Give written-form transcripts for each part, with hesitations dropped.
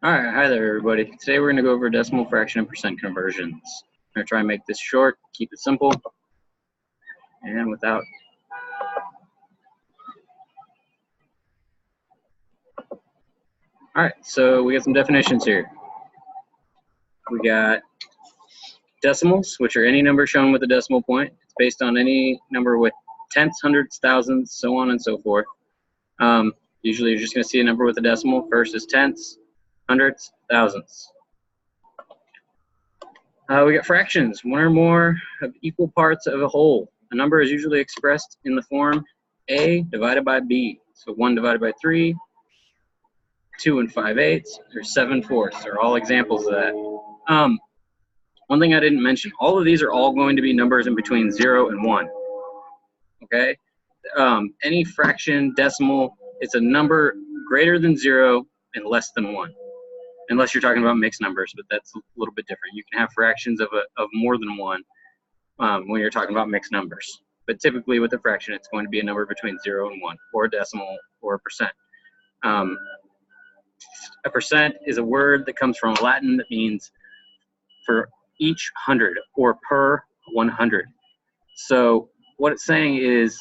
All right, hi there, everybody. Today we're going to go over decimal fraction and percent conversions. I'm going to try and make this short, keep it simple, and without. All right, so we got some definitions here. We got decimals, which are any number shown with a decimal point. It's based on any number with tenths, hundredths, thousands, so on and so forth. Usually you're just going to see a number with a decimal. First is tenths, hundredths, thousands. We got fractions, one or more of equal parts of a whole. A number is usually expressed in the form A divided by B. So 1 divided by 3, 2 and 5/8, or 7/4 are all examples of that. One thing I didn't mention, all of these are all going to be numbers in between 0 and 1. Okay? Any fraction, decimal, it's a number greater than 0 and less than 1. Unless you're talking about mixed numbers, but that's a little bit different. You can have fractions of more than 1 when you're talking about mixed numbers. But typically with a fraction, it's going to be a number between 0 and 1, or a decimal, or a percent. A percent is a word that comes from Latin that means for each 100, or per 100. So what it's saying is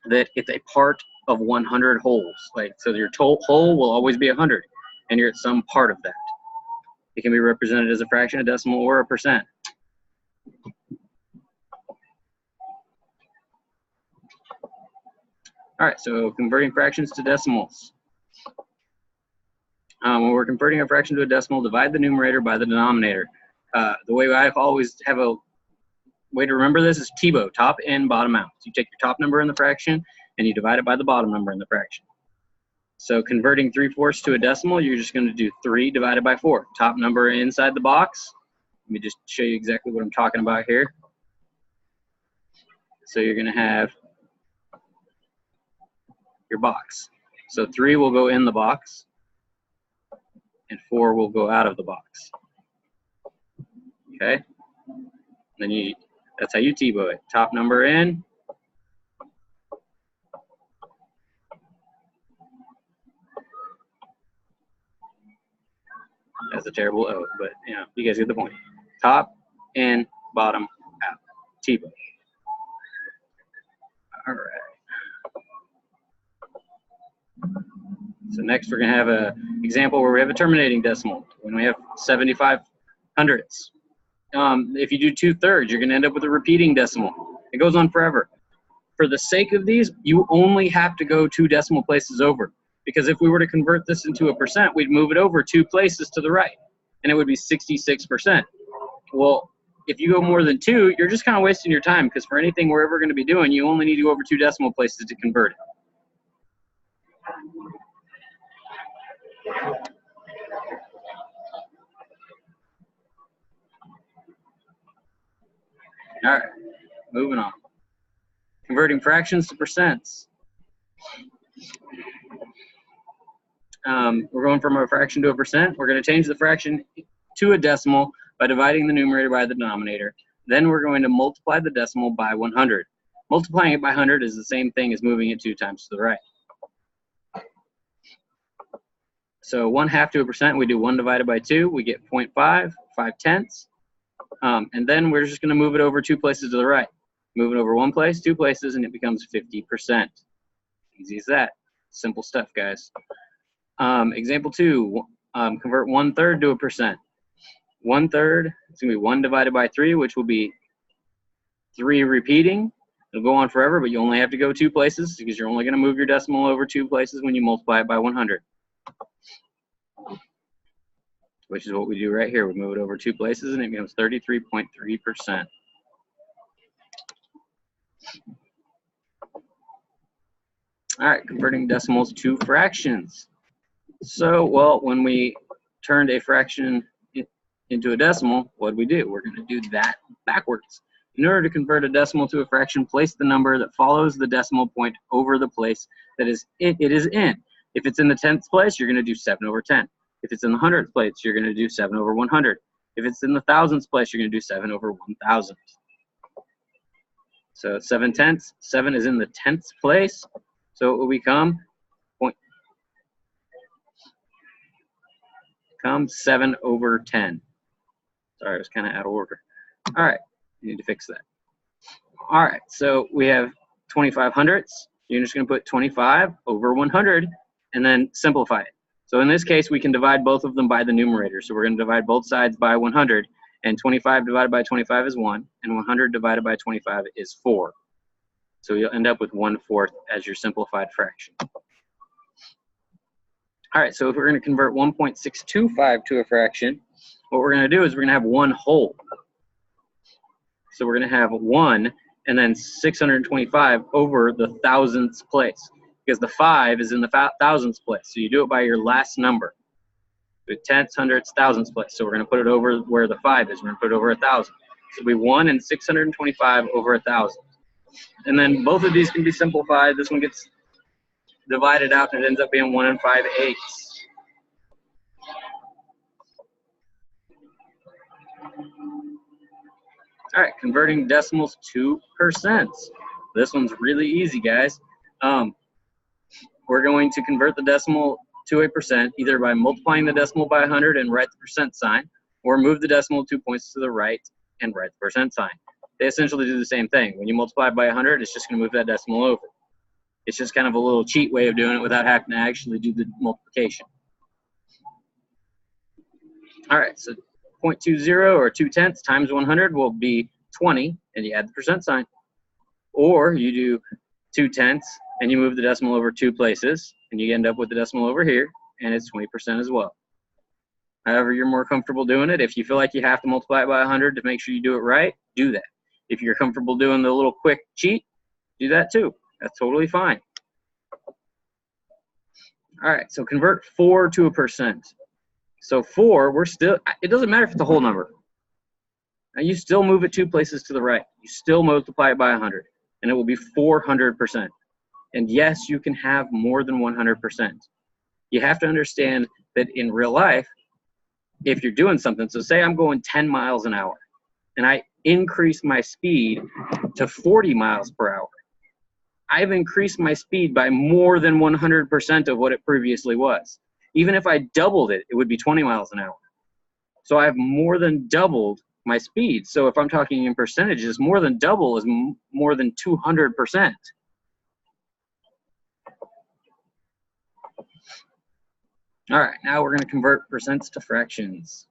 that it's a part of 100 wholes. So your whole will always be 100, and you're at some part of that. It can be represented as a fraction, a decimal, or a percent. All right, so converting fractions to decimals. When we're converting a fraction to a decimal, divide the numerator by the denominator. The way I always have a way to remember this is TIBO, top in, bottom out. So you take your top number in the fraction and you divide it by the bottom number in the fraction. So converting 3/4 to a decimal, you're just going to do 3 divided by 4. Top number inside the box. Let me just show you exactly what I'm talking about here. So you're going to have your box. So 3 will go in the box, and 4 will go out of the box. Okay? Then that's how you TIBO it. Top number in. That's a terrible O, but you guys get the point. Top, in, bottom, out. TIBO. All right. So next we're going to have an example where we have a terminating decimal. When we have 75 hundredths. If you do 2/3, you're going to end up with a repeating decimal. It goes on forever. For the sake of these, you only have to go 2 decimal places over. Because if we were to convert this into a percent, we'd move it over 2 places to the right, and it would be 66%. Well, if you go more than 2, you're just kind of wasting your time, because for anything we're ever going to be doing, you only need to go over 2 decimal places to convert it. All right, moving on. Converting fractions to percents. We're going from a fraction to a percent. We're going to change the fraction to a decimal by dividing the numerator by the denominator. Then we're going to multiply the decimal by 100. Multiplying it by 100 is the same thing as moving it 2 times to the right. So 1/2 to a percent, we do 1 divided by 2, we get 0.5, 5/10. And then we're just going to move it over 2 places to the right. Move it over 1 place, 2 places, and it becomes 50%. Easy as that. Simple stuff, guys. Example 2, convert 1/3 to a percent. 1/3, it's going to be 1 divided by 3, which will be 3 repeating. It'll go on forever, but you only have to go 2 places because you're only going to move your decimal over 2 places when you multiply it by 100. Which is what we do right here. We move it over 2 places and it becomes 33.3%. All right, converting decimals to fractions. So, well, when we turned a fraction into a decimal, what do? We're going to do that backwards. In order to convert a decimal to a fraction, place the number that follows the decimal point over the place that it is in. If it's in the 10th place, you're going to do 7/10. If it's in the 100th place, you're going to do 7/100. If it's in the 1000th place, you're going to do 7/1000. So 7/10, 7 is in the 10th place, so it will become becomes 7/10. Sorry, I was kind of out of order. All right, you need to fix that. All right, so we have 25 hundredths. You're just going to put 25 over 100 and then simplify it. So in this case, we can divide both of them by the numerator. So we're going to divide both sides by 100, and 25 divided by 25 is 1, and 100 divided by 25 is 4. So you'll end up with 1/4 as your simplified fraction. All right, so if we're going to convert 1.625 to a fraction, what we're going to do is we're going to have one whole. So we're going to have 1 and then 625 over the thousandths place, because the 5 is in the thousandths place. So you do it by your last number. The tenths, hundredths, thousandths place. So we're going to put it over where the 5 is. We're going to put it over 1,000. So it'll be 1 and 625 over 1,000. And then both of these can be simplified. This one gets divided out and it ends up being 1 5/8. All right, converting decimals to percents. This one's really easy, guys. We're going to convert the decimal to a percent either by multiplying the decimal by 100 and write the percent sign, or move the decimal 2 points to the right and write the percent sign. They essentially do the same thing. When you multiply by 100, it's just going to move that decimal over. It's just kind of a little cheat way of doing it without having to actually do the multiplication. All right, so 0.20 or 2/10 times 100 will be 20, and you add the percent sign. Or you do 2/10 and you move the decimal over 2 places, and you end up with the decimal over here, and it's 20% as well. However you're more comfortable doing it, if you feel like you have to multiply it by 100 to make sure you do it right, do that. If you're comfortable doing the little quick cheat, do that too. That's totally fine. All right, so convert 4 to a percent. So 4, it doesn't matter if it's a whole number. Now you still move it 2 places to the right. You still multiply it by 100, and it will be 400%. And yes, you can have more than 100%. You have to understand that in real life, if you're doing something, so say I'm going 10 miles an hour, and I increase my speed to 40 miles per hour. I've increased my speed by more than 100% of what it previously was. Even if I doubled it, it would be 20 miles an hour. So I've more than doubled my speed. So if I'm talking in percentages, more than double is more than 200%. All right, now we're going to convert percents to fractions.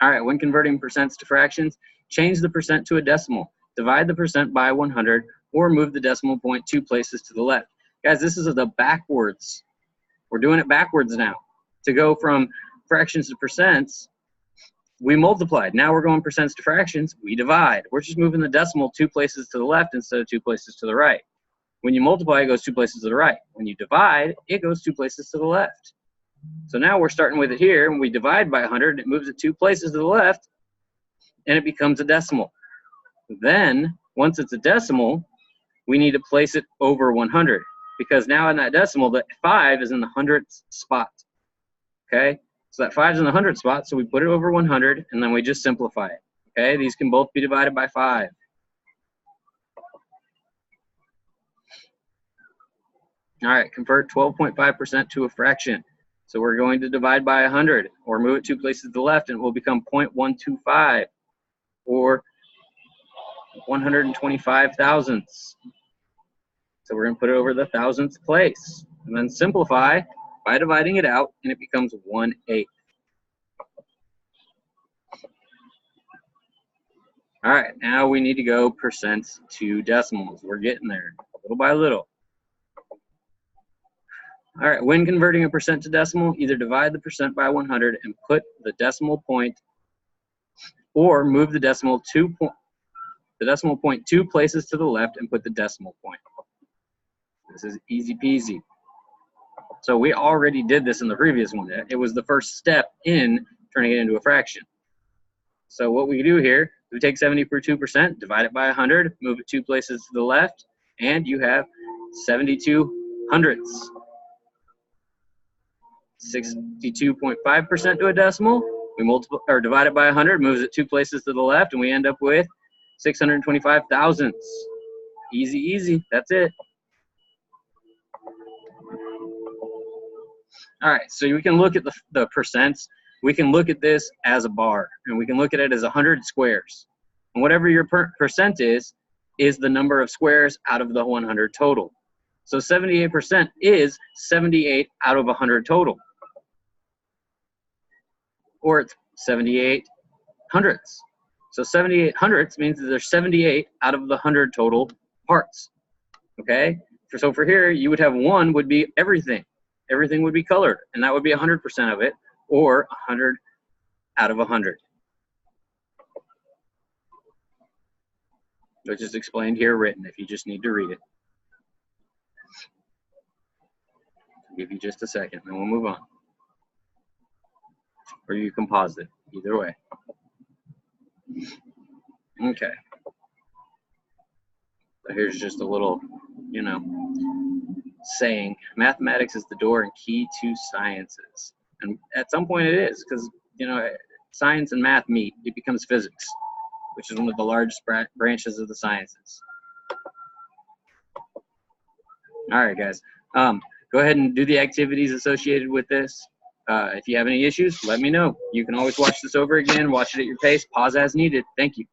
All right, when converting percents to fractions, change the percent to a decimal. Divide the percent by 100, or move the decimal point 2 places to the left. Guys, this is the backwards. We're doing it backwards now. To go from fractions to percents, we multiplied. Now we're going percents to fractions, we divide. We're just moving the decimal 2 places to the left instead of 2 places to the right. When you multiply, it goes 2 places to the right. When you divide, it goes 2 places to the left. So now we're starting with it here, and we divide by 100, it moves it 2 places to the left, and it becomes a decimal. Then, once it's a decimal, we need to place it over 100, because now in that decimal, the 5 is in the hundredths spot. Okay? So that 5 is in the hundredth spot, so we put it over 100, and then we just simplify it. Okay? These can both be divided by 5. All right, convert 12.5% to a fraction. So we're going to divide by 100, or move it 2 places to the left, and it will become 0.125, or 125 thousandths. So we're going to put it over the thousandths place, and then simplify by dividing it out, and it becomes 1/8. All right, now we need to go percents to decimals. We're getting there, little by little. All right, when converting a percent to decimal, either divide the percent by 100 and put the decimal point, or move the decimal point 2 places to the left and put the decimal point. This is easy peasy. So we already did this in the previous one. It was the first step in turning it into a fraction. So what we do here, we take 72%, divide it by 100, move it 2 places to the left, and you have 72 hundredths. 62.5% to a decimal. We multiply or divide it by 100, moves it 2 places to the left, and we end up with 625 thousandths. Easy, easy. That's it. All right, so we can look at the percents. We can look at this as a bar, and we can look at it as 100 squares. And whatever your percent is the number of squares out of the 100 total. So 78% is 78 out of 100 total. Or it's 78 hundredths. So 78 hundredths means that there's 78 out of the 100 total parts. Okay? So for here, you would have 1 would be everything. Everything would be colored, and that would be 100% of it, or 100 out of 100. Which is explained here written if you just need to read it. I'll give you just a second, and we'll move on. Or you can pause it, either way. Okay. So here's just a little, you know, saying, mathematics is the door and key to sciences. And at some point it is, because, you know, science and math meet, it becomes physics, which is one of the largest branches of the sciences. All right, guys. Go ahead and do the activities associated with this. If you have any issues, let me know. You can always watch this over again, watch it at your pace, pause as needed. Thank you.